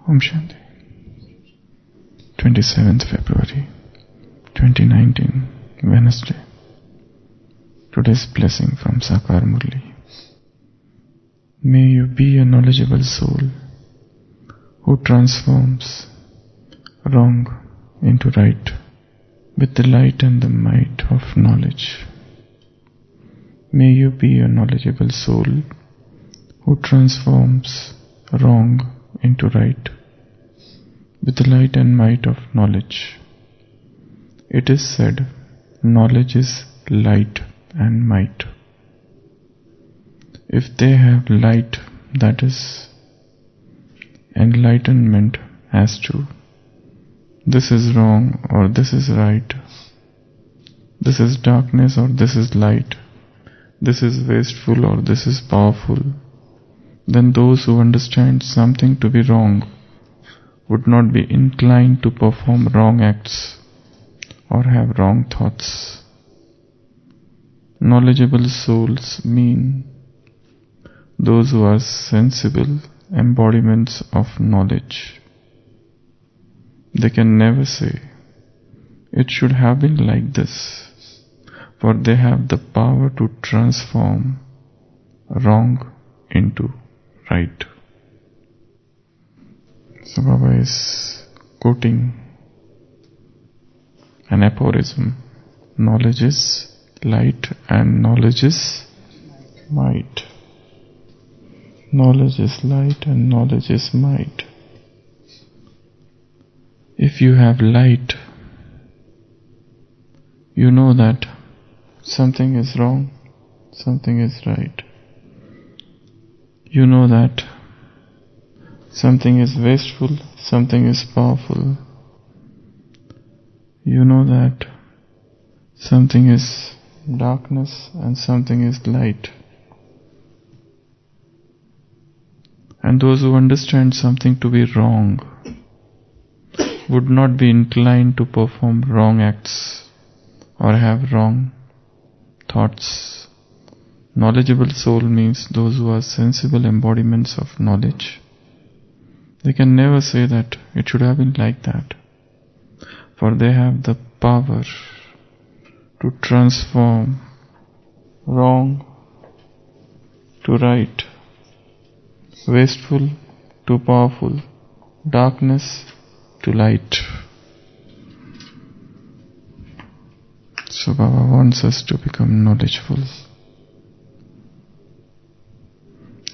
Om Shanti. 27th February 2019, Wednesday. Today's blessing from Sakar Murli. May you be a knowledgeable soul who transforms wrong into right with the light and the might of knowledge. May you be a knowledgeable soul who transforms wrong into right with the light and might of knowledge. It is said, knowledge is light and might. If they have light, that is enlightenment as to this is wrong or this is right, this is darkness or this is light, this is wasteful or this is powerful, then those who understand something to be wrong would not be inclined to perform wrong acts or have wrong thoughts. Knowledgeable souls mean those who are sensible embodiments of knowledge. They can never say, it should have been like this, for they have the power to transform wrong into right. So Baba is quoting an aphorism. Knowledge is light and knowledge is might. Knowledge is light and knowledge is might. If you have light, you know that something is wrong, something is right. You know that something is wasteful, something is powerful. You know that something is darkness and something is light. And those who understand something to be wrong would not be inclined to perform wrong acts or have wrong thoughts. Knowledgeable soul means those who are sensible embodiments of knowledge. They can never say that it should have been like that, for they have the power to transform wrong to right, wasteful to powerful, darkness to light. So Baba wants us to become knowledgeful.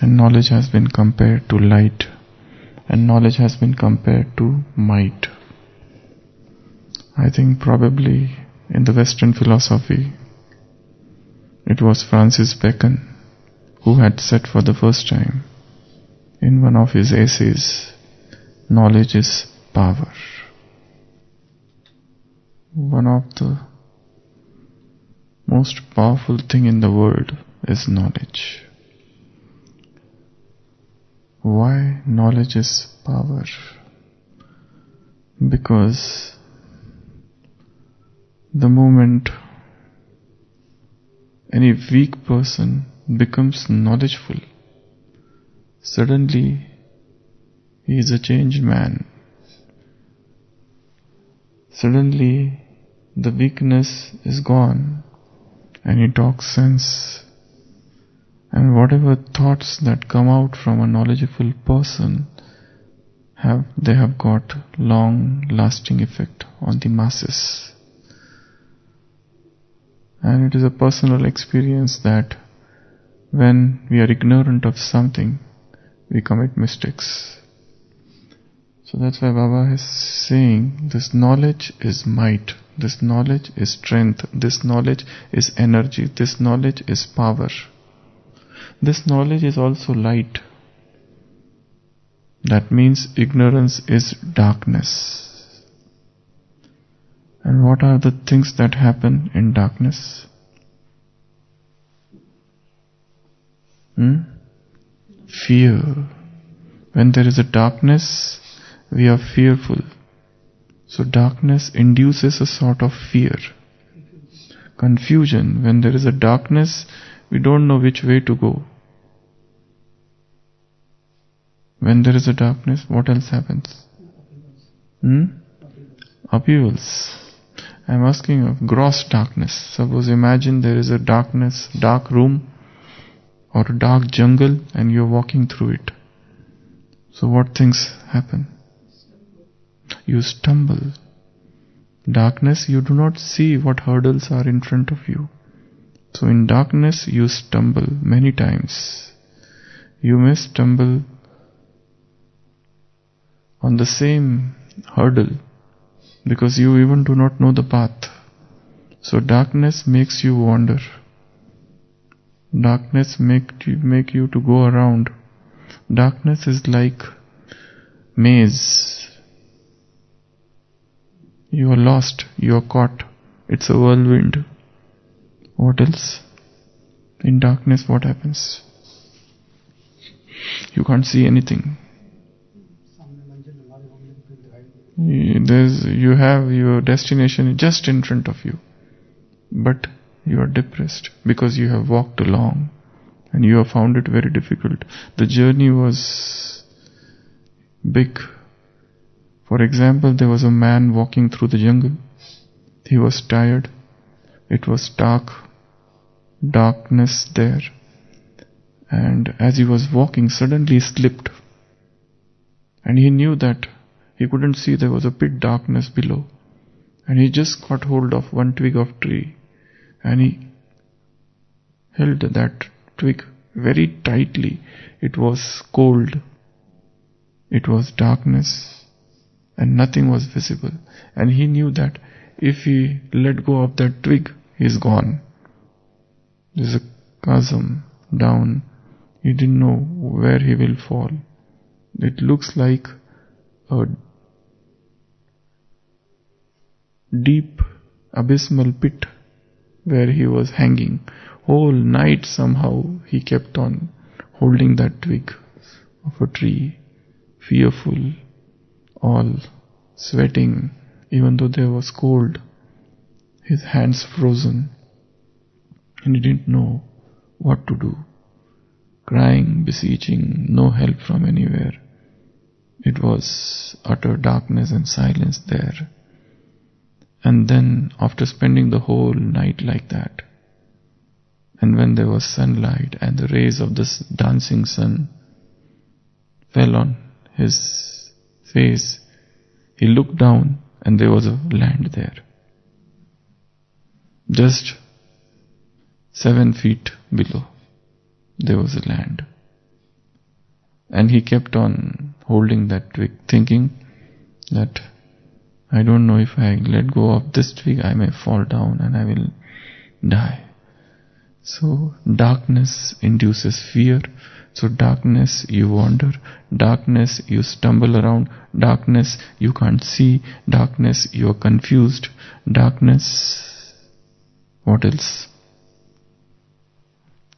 And knowledge has been compared to light, and knowledge has been compared to might. I think probably in the Western philosophy, it was Francis Bacon who had said for the first time in one of his essays, knowledge is power. One of the most powerful thing in the world is knowledge. Why knowledge is power? Because the moment any weak person becomes knowledgeful, suddenly he is a changed man. Suddenly the weakness is gone and he talks sense. And whatever thoughts that come out from a knowledgeable person they have got long lasting effect on the masses. And it is a personal experience that when we are ignorant of something, we commit mistakes. So that's why Baba is saying this knowledge is might, this knowledge is strength, this knowledge is energy, this knowledge is power. This knowledge is also light. That means ignorance is darkness. And what are the things that happen in darkness? Fear. When there is a darkness, we are fearful. So darkness induces a sort of fear. Confusion. When there is a darkness, we don't know which way to go. When there is a darkness, what else happens? Upheavals. I'm asking of gross darkness. Suppose imagine there is a darkness, dark room or a dark jungle and you're walking through it. So what things happen? You stumble. Darkness, you do not see what hurdles are in front of you. So in darkness you stumble many times. You may stumble on the same hurdle because you even do not know the path. So darkness makes you wander. Darkness make you to go around. Darkness is like maze. You are lost, you are caught. It's a whirlwind. What else? In darkness what happens? You can't see anything. You have your destination just in front of you. But you are depressed because you have walked along and you have found it very difficult. The journey was big. For example, there was a man walking through the jungle. He was tired. It was darkness there. And as he was walking, suddenly he slipped. And he knew that he couldn't see there was a pit darkness below. And he just caught hold of one twig of tree. And he held that twig very tightly. It was cold. It was darkness. And nothing was visible. And he knew that if he let go of that twig, he is gone. There's a chasm down. He didn't know where he will fall. It looks like a deep abysmal pit where he was hanging. Whole night somehow he kept on holding that twig of a tree, fearful, all sweating, even though there was cold, his hands frozen, and he didn't know what to do. Crying, beseeching, no help from anywhere. It was utter darkness and silence there. And then, after spending the whole night like that, and when there was sunlight and the rays of this dancing sun fell on his face, he looked down and there was a land there. Just 7 feet below, there was a land. And he kept on holding that twig, thinking that I don't know, if I let go of this twig, I may fall down and I will die. So darkness induces fear. So darkness, you wander. Darkness, you stumble around. Darkness, you can't see. Darkness, you are confused. Darkness, what else?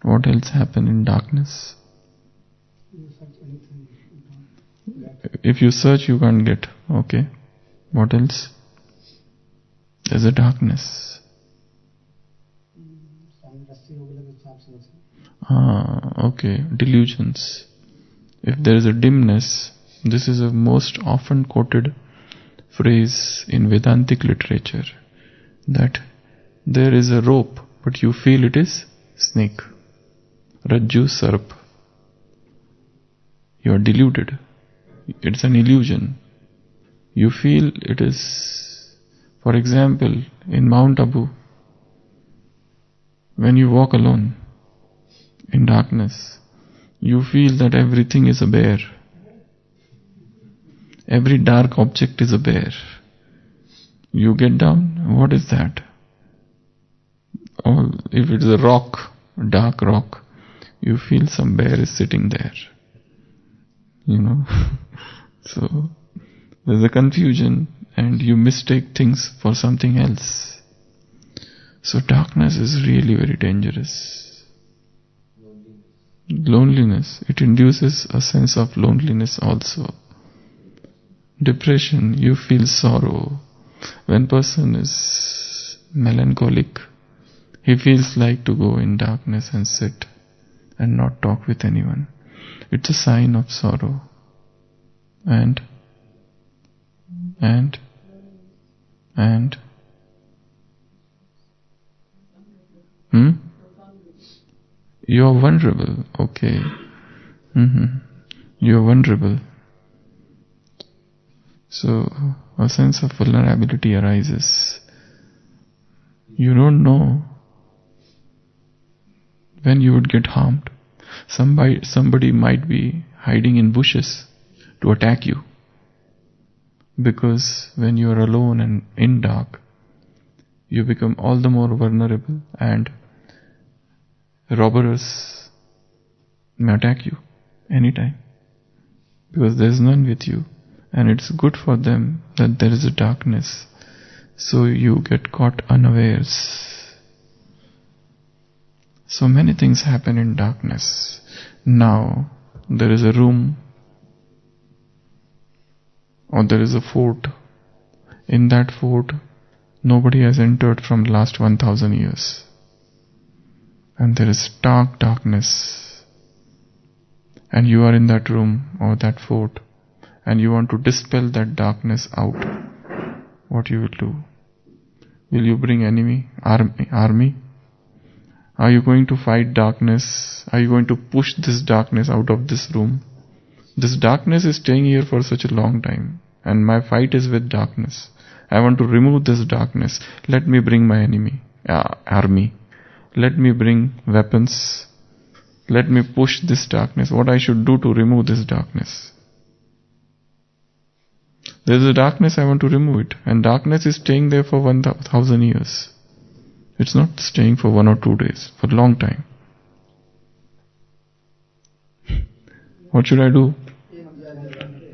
What else happened in darkness? If you search, you can't get. Okay. What else? There's a darkness. Okay. Delusions. If there is a dimness, this is a most often quoted phrase in Vedantic literature, that there is a rope, but you feel it is snake. Rajju Sarp. You are deluded. It's an illusion. You feel it is, for example, in Mount Abu, when you walk alone in darkness, you feel that everything is a bear. Every dark object is a bear. You get down, what is that? Or if it is a rock, a dark rock, you feel some bear is sitting there. So there's a confusion and you mistake things for something else. So darkness is really very dangerous. Loneliness. It induces a sense of loneliness also. Depression. You feel sorrow. When person is melancholic, he feels like to go in darkness and sit and not talk with anyone. It's a sign of sorrow. and you are vulnerable. Okay. You are vulnerable. So a sense of vulnerability arises. You don't know when you would get harmed. Somebody might be hiding in bushes to attack you. Because when you are alone and in dark, you become all the more vulnerable, and robbers may attack you anytime. Because there is none with you. And it's good for them that there is a darkness. So you get caught unawares. So many things happen in darkness. Now, there is a room, or there is a fort. In that fort, nobody has entered from the last 1,000 years. And there is stark darkness. And you are in that room or that fort, and you want to dispel that darkness out. What you will do? Will you bring army? Are you going to fight darkness? Are you going to push this darkness out of this room? This darkness is staying here for such a long time, and my fight is with darkness. I want to remove this darkness. Let me bring my army. Let me bring weapons. Let me push this darkness. What I should do to remove this darkness? There is a darkness, I want to remove it. And darkness is staying there for 1,000 years. It's not staying for 1 or 2 days, for a long time. What should I do?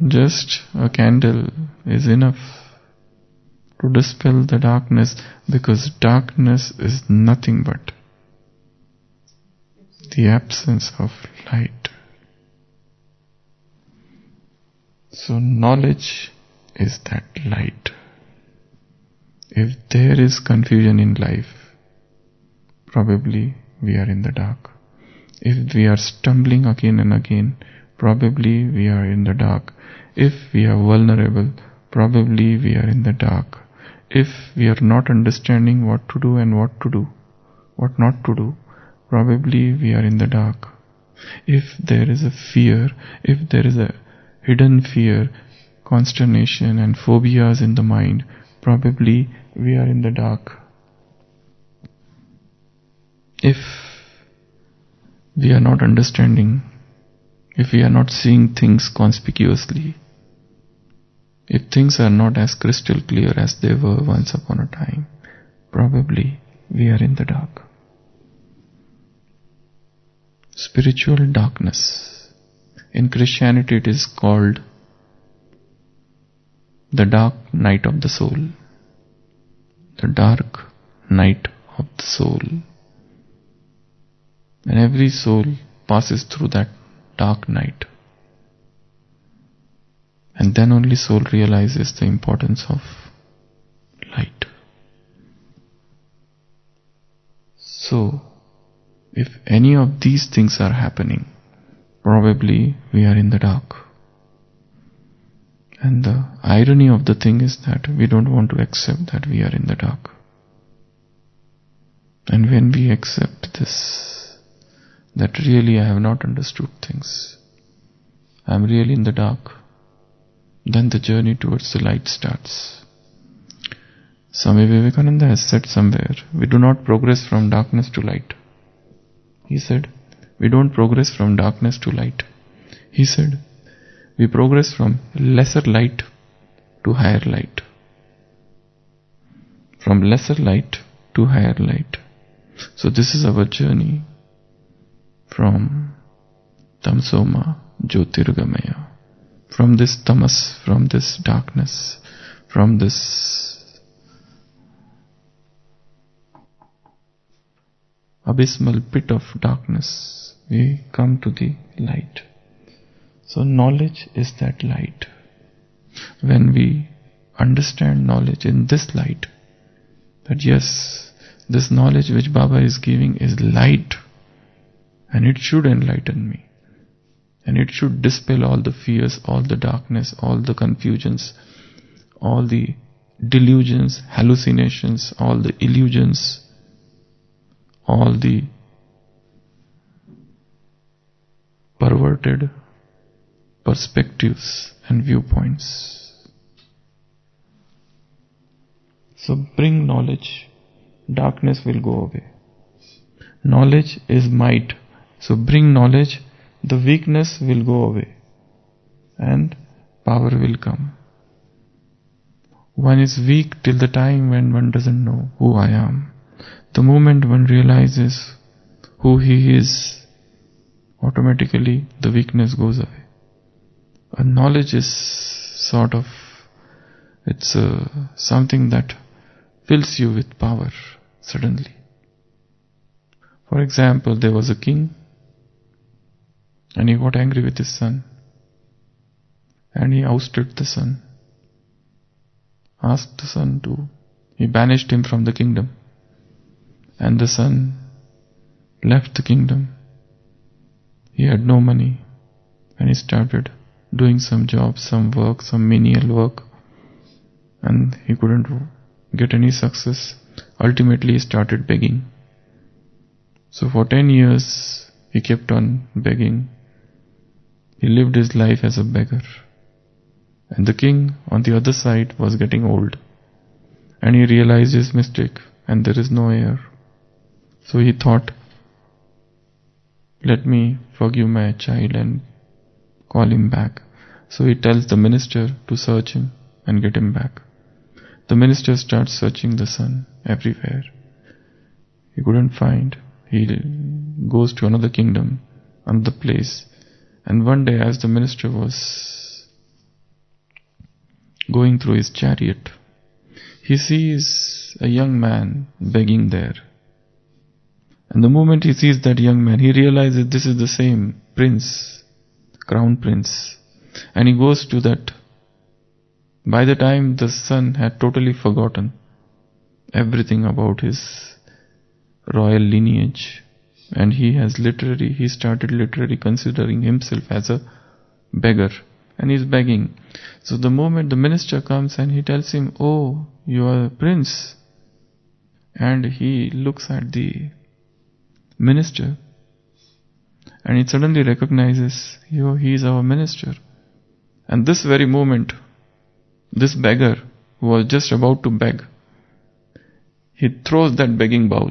Just a candle is enough to dispel the darkness, because darkness is nothing but the absence of light. So knowledge is that light. If there is confusion in life, probably we are in the dark. If we are stumbling again and again, probably we are in the dark. If we are vulnerable, probably we are in the dark. If we are not understanding what to do and what not to do, probably we are in the dark. If there is a fear, if there is a hidden fear, consternation and phobias in the mind, probably we are in the dark. If we are not understanding, if we are not seeing things conspicuously, if things are not as crystal clear as they were once upon a time, probably we are in the dark. Spiritual darkness. In Christianity it is called the dark night of the soul. The dark night of the soul. And every soul passes through that dark night. And then only soul realizes the importance of light. So, if any of these things are happening, probably we are in the dark. And the irony of the thing is that we don't want to accept that we are in the dark. And when we accept this, that really I have not understood things, I am really in the dark, then the journey towards the light starts. Swami Vivekananda has said somewhere, we do not progress from darkness to light. He said, we don't progress from darkness to light. He said, we progress from lesser light to higher light. From lesser light to higher light. So this is our journey from Tamsoma Jyotirgamaya. From this tamas, from this darkness, from this abysmal pit of darkness, we come to the light. So knowledge is that light. When we understand knowledge in this light, that yes, this knowledge which Baba is giving is light, and it should enlighten me. And it should dispel all the fears, all the darkness, all the confusions, all the delusions, hallucinations, all the illusions, all the perverted perspectives and viewpoints. So bring knowledge, darkness will go away. Knowledge is might. So bring knowledge, the weakness will go away and power will come. One is weak till the time when one doesn't know who I am. The moment one realizes who he is, automatically the weakness goes away. And knowledge is sort of, it's something that fills you with power suddenly. For example, there was a king and he got angry with his son and he ousted the son. Asked the son to, he banished him from the kingdom, and the son left the kingdom. He had no money and he started doing some job, some work, some menial work, and he couldn't get any success. Ultimately he started begging. So for 10 years he kept on begging. He lived his life as a beggar. And the king on the other side was getting old. And he realized his mistake and there is no heir. So he thought, let me forgive my child and call him back. So he tells the minister to search him and get him back. The minister starts searching the son everywhere. He couldn't find. He goes to another kingdom, another place. And one day as the minister was going through his chariot, he sees a young man begging there. And the moment he sees that young man, he realizes this is the same prince, crown prince. And he goes to that. By the time the son had totally forgotten everything about his royal lineage, and he started literally considering himself as a beggar, and he's begging. So the moment the minister comes and he tells him, oh, you are a prince, and he looks at the minister and he suddenly recognizes, he is our minister. And this very moment, this beggar who was just about to beg, he throws that begging bowl.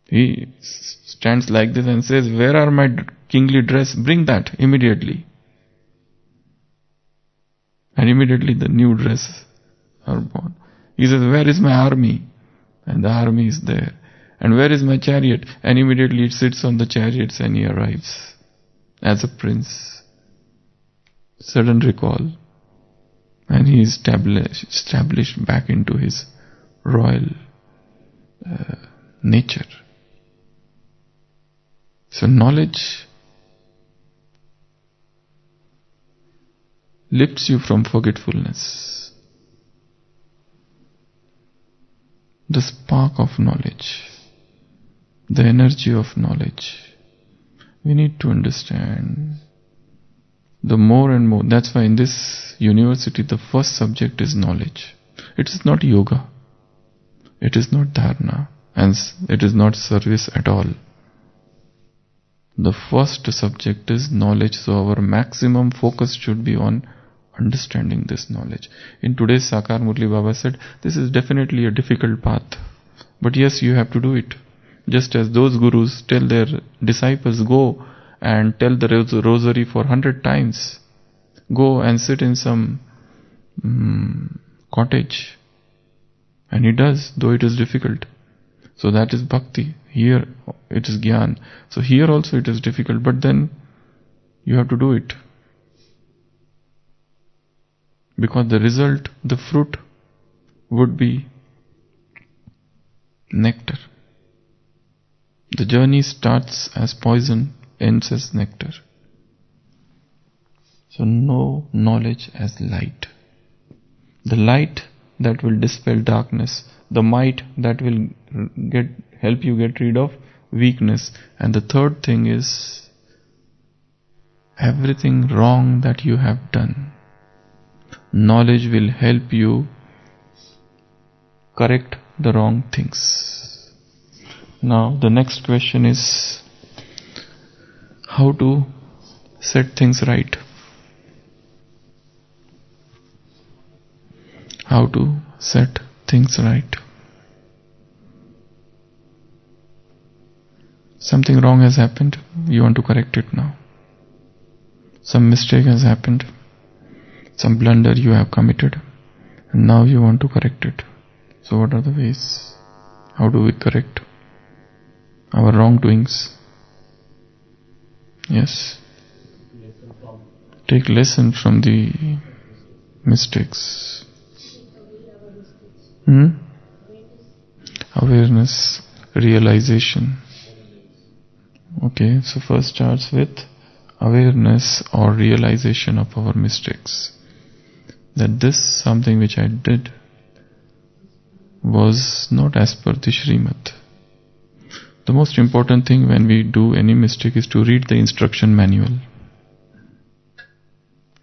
He stands like this and says, where are my kingly dress? Bring that immediately. And immediately the new dress are born. He says, where is my army? And the army is there. And where is my chariot? And immediately it sits on the chariots and he arrives as a prince. Sudden recall. And he is established back into his royal nature. So knowledge lifts you from forgetfulness. The spark of knowledge, the energy of knowledge. We need to understand the more and more. That's why in this university the first subject is knowledge. It is not yoga. It is not dharana. And it is not service at all. The first subject is knowledge. So our maximum focus should be on understanding this knowledge. In today's Sakar Murli Baba said, this is definitely a difficult path. But yes, you have to do it. Just as those gurus tell their disciples, go and tell the rosary for 100 times. Go and sit in some cottage. And he does, though it is difficult. So that is bhakti. Here it is gyan. So here also it is difficult, but then you have to do it. Because the result, the fruit would be nectar. The journey starts as poison, ends as nectar. So know knowledge as light. The light that will dispel darkness. The might that will help you get rid of weakness. And the third thing is everything wrong that you have done. Knowledge will help you correct the wrong things. Now the next question is how to set things right. How to set things right. Something wrong has happened, you want to correct it now. Some mistake has happened, some blunder you have committed, and now you want to correct it. So what are the ways? How do we correct our wrongdoings? Yes. Take lesson from the mistakes. Awareness, realization. Okay, so first starts with awareness or realization of our mistakes. That this something which I did was not as per the Srimad. The most important thing when we do any mistake is to read the instruction manual.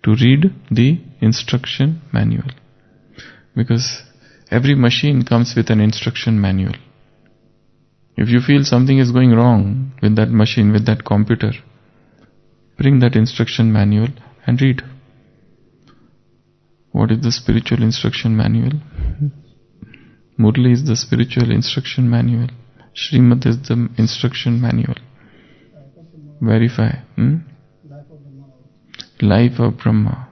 To read the instruction manual. Because every machine comes with an instruction manual. If you feel something is going wrong with that machine, with that computer, bring that instruction manual and read. What is the spiritual instruction manual? Murli is the spiritual instruction manual. Srimad is the instruction manual. Verify. Life of Brahma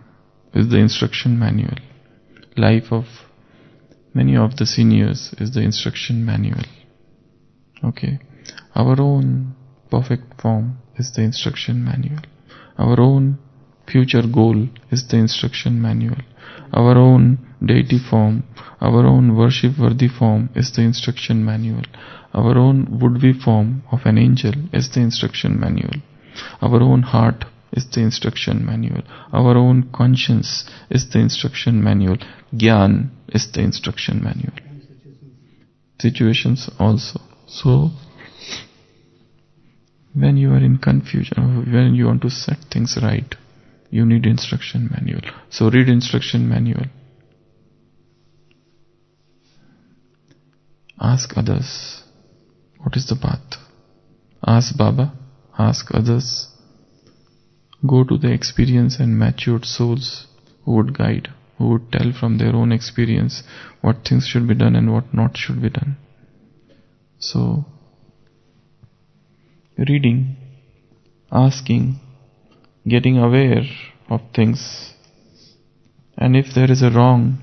is the instruction manual. Life of many of the seniors is the instruction manual. Okay. Our own perfect form is the instruction manual. Our own future goal is the instruction manual. Our own deity form, our own worship-worthy form is the instruction manual. Our own would-be form of an angel is the instruction manual. Our own heart is the instruction manual. Our own conscience is the instruction manual. Gyan is the instruction manual. Situations also. So, when you are in confusion, when you want to set things right, you need instruction manual. So read instruction manual. Ask others, what is the path? Ask Baba, ask others. Go to the experienced and matured souls who would guide, who would tell from their own experience what things should be done and what not should be done. So, reading, asking, getting aware of things, and if there is a wrong,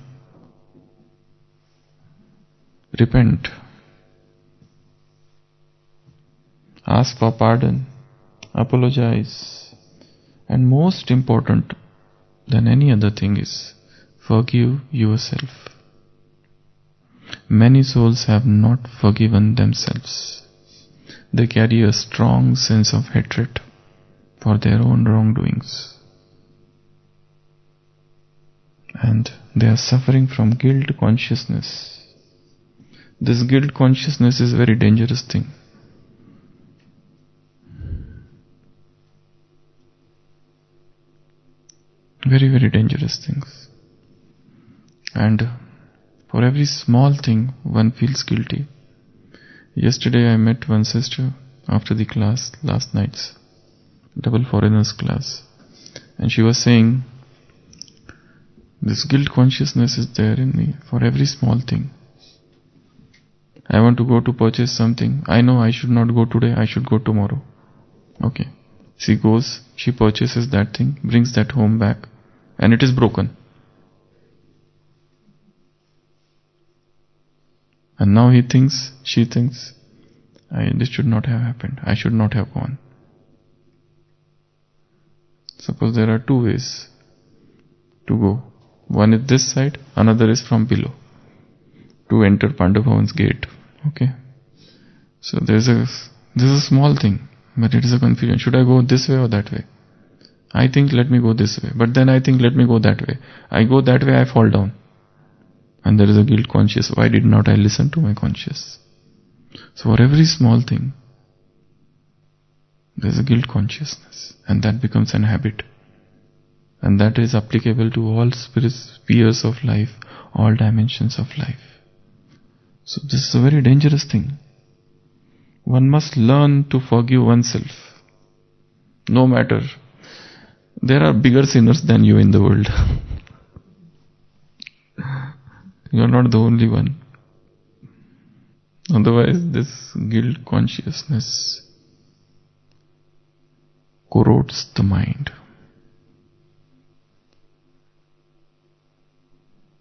repent. Ask for pardon, apologize, and most important than any other thing is forgive yourself. Many souls have not forgiven themselves. They carry a strong sense of hatred for their own wrongdoings. And they are suffering from guilt consciousness. This guilt consciousness is a very dangerous thing. Very, very dangerous things. And for every small thing, one feels guilty. Yesterday I met one sister after the class, last night's double foreigners class. And she was saying, this guilt consciousness is there in me for every small thing. I want to go to purchase something. I know I should not go today, I should go tomorrow. Okay. She goes, she purchases that thing, brings that home back, and it is broken. And now she thinks, this should not have happened. I should not have gone. Suppose there are two ways to go. One is this side, another is from below to enter Pandavavan's gate. Okay. So this is a small thing, but it is a confusion. Should I go this way or that way? I think let me go this way, but then I think let me go that way. I go that way, I fall down. And there is a guilt conscious. Why did not I listen to my conscious? So for every small thing, There's a guilt consciousness, and that becomes an habit. And that is applicable to all spheres of life, all dimensions of life. So this is a very dangerous thing. One must learn to forgive oneself. No matter. There are bigger sinners than you in the world. You are not the only one. Otherwise, this guilt consciousness corrodes the mind.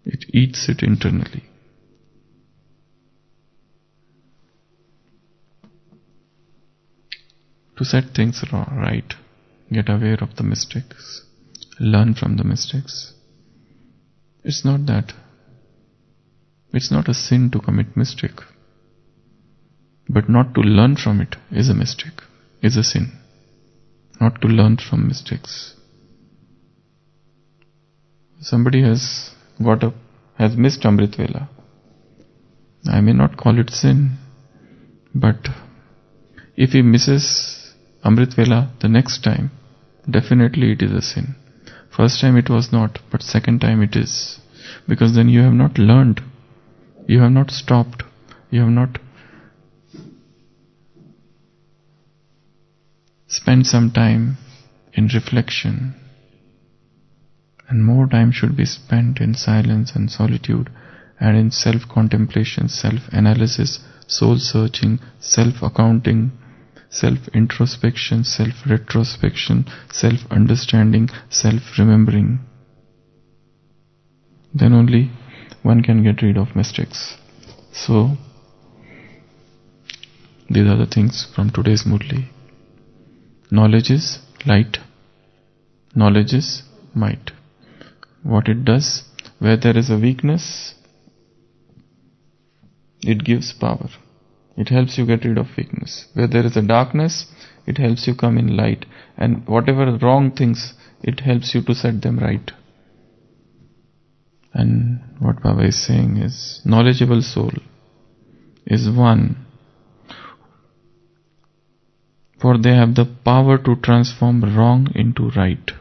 It eats it internally. To set things right, get aware of the mistakes, learn from the mistakes. It's not a sin to commit mistake. But not to learn from it is a mistake, is a sin. Not to learn from mistakes. Somebody has got up, has missed Amrit Vela. I may not call it sin, but if he misses Amrit Vela the next time, definitely it is a sin. First time it was not, but second time it is. Because then you have not learned, you have not stopped, you have not spent some time in reflection. And more time should be spent in silence and solitude and in self-contemplation, self-analysis, soul-searching, self-accounting, self-introspection, self-retrospection, self-understanding, self-remembering. Then only one can get rid of mistakes. So, these are the things from today's Murli. Knowledge is light. Knowledge is might. What it does, where there is a weakness, it gives power. It helps you get rid of weakness. Where there is a darkness, it helps you come in light. And whatever wrong things, it helps you to set them right. And what Baba is saying is, knowledgeable soul is one, for they have the power to transform wrong into right.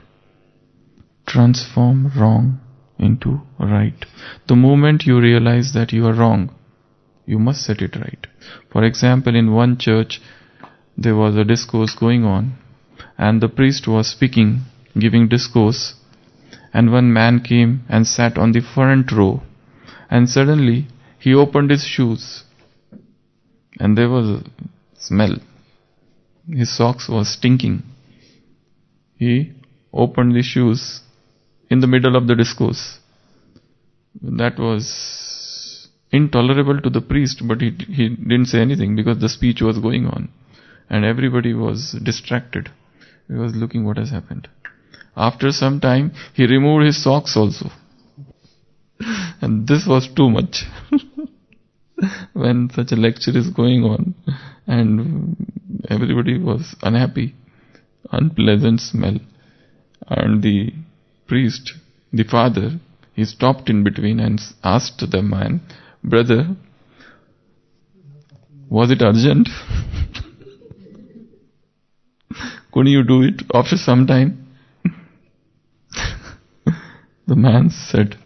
Transform wrong into right. The moment you realize that you are wrong, you must set it right. For example, in one church, there was a discourse going on, and the priest was speaking, giving discourse, and one man came and sat on the front row, and suddenly he opened his shoes, and there was a smell. His socks was stinking. He opened the shoes in the middle of the discourse. That was intolerable to the priest, but he didn't say anything because the speech was going on and everybody was distracted. He was looking what has happened. After some time, he removed his socks also. And this was too much. When such a lecture is going on and everybody was unhappy, unpleasant smell, and the priest, the father, he stopped in between and asked the man, "Brother, was it urgent? Couldn't you do it after some time?" The man said,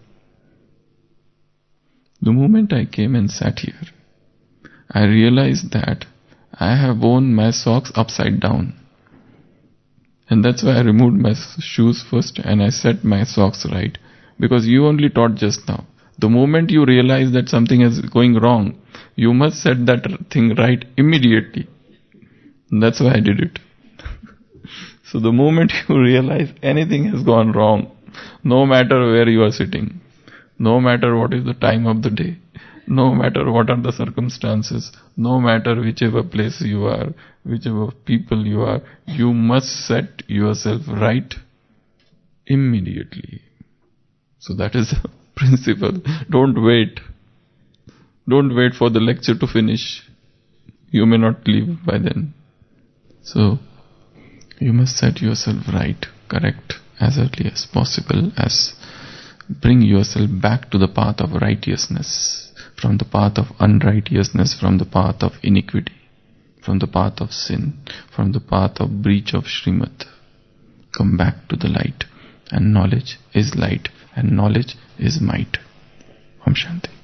"The moment I came and sat here, I realized that I have worn my socks upside down. And that's why I removed my shoes first and I set my socks right. Because you only taught just now. The moment you realize that something is going wrong, you must set that thing right immediately. And that's why I did it." So the moment you realize anything has gone wrong, no matter where you are sitting, no matter what is the time of the day, no matter what are the circumstances, no matter whichever place you are, whichever people you are, you must set yourself right immediately. So that is the principle. Don't wait. Don't wait for the lecture to finish. You may not leave by then. So, you must set yourself right, correct, as early as possible, as bring yourself back to the path of righteousness, from the path of unrighteousness, from the path of iniquity. from the path of sin, from the path of breach of Srimad. Come back to the light, and knowledge is light, and knowledge is might. Om Shanti.